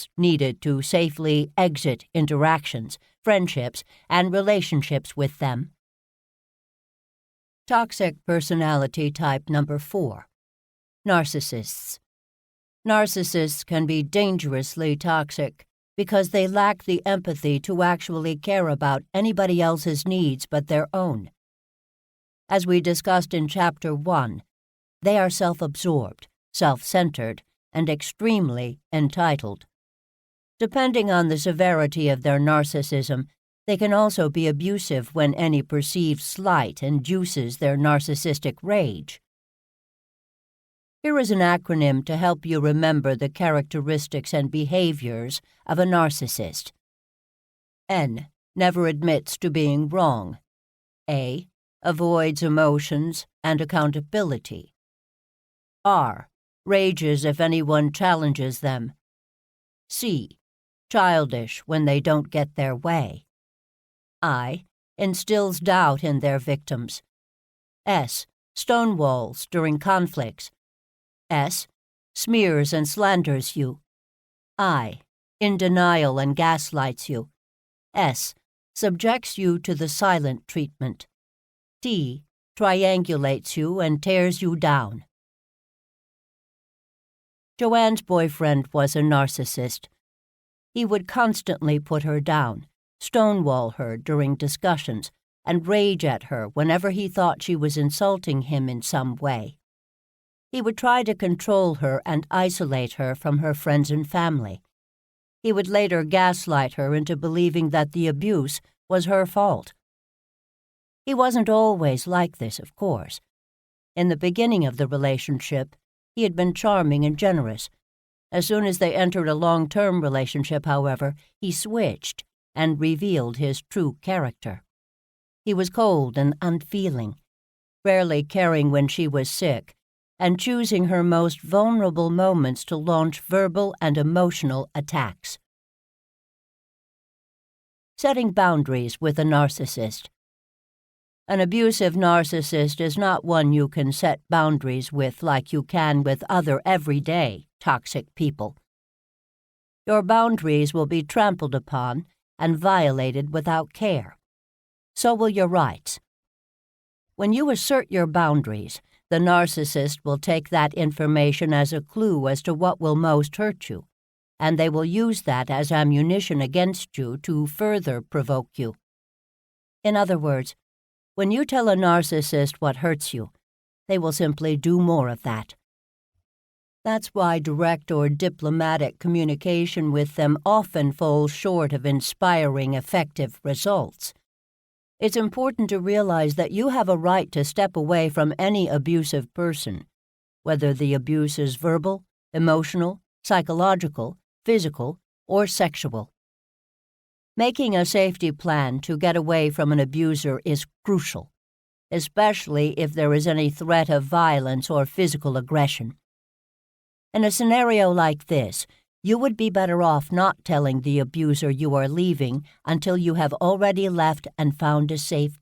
skills needed to safely exit interactions, friendships, and relationships with them. Toxic personality type number 4. Narcissists. Narcissists can be dangerously toxic because they lack the empathy to actually care about anybody else's needs but their own. As we discussed in Chapter 1, they are self-absorbed, self-centered, and extremely entitled. Depending on the severity of their narcissism, they can also be abusive when any perceived slight induces their narcissistic rage. Here is an acronym to help you remember the characteristics and behaviors of a narcissist. N. Never admits to being wrong. A. Avoids emotions and accountability. R. Rages if anyone challenges them. C. Childish when they don't get their way. I. Instills doubt in their victims. S. Stonewalls during conflicts. S. Smears and slanders you. I. In denial and gaslights you. S. Subjects you to the silent treatment. T. Triangulates you and tears you down. Joanne's boyfriend was a narcissist. He would constantly put her down, stonewall her during discussions, and rage at her whenever he thought she was insulting him in some way. He would try to control her and isolate her from her friends and family. He would later gaslight her into believing that the abuse was her fault. He wasn't always like this, of course. In the beginning of the relationship, he had been charming and generous. As soon as they entered a long-term relationship, however, he switched and revealed his true character. He was cold and unfeeling, rarely caring when she was sick, and choosing her most vulnerable moments to launch verbal and emotional attacks. Setting boundaries with a narcissist. An abusive narcissist is not one you can set boundaries with like you can with other everyday toxic people. Your boundaries will be trampled upon and violated without care. So will your rights. When you assert your boundaries, the narcissist will take that information as a clue as to what will most hurt you, and they will use that as ammunition against you to further provoke you. In other words, when you tell a narcissist what hurts you, they will simply do more of that. That's why direct or diplomatic communication with them often falls short of inspiring effective results. It's important to realize that you have a right to step away from any abusive person, whether the abuse is verbal, emotional, psychological, physical, or sexual. Making a safety plan to get away from an abuser is crucial, especially if there is any threat of violence or physical aggression. In a scenario like this, you would be better off not telling the abuser you are leaving until you have already left and found a safe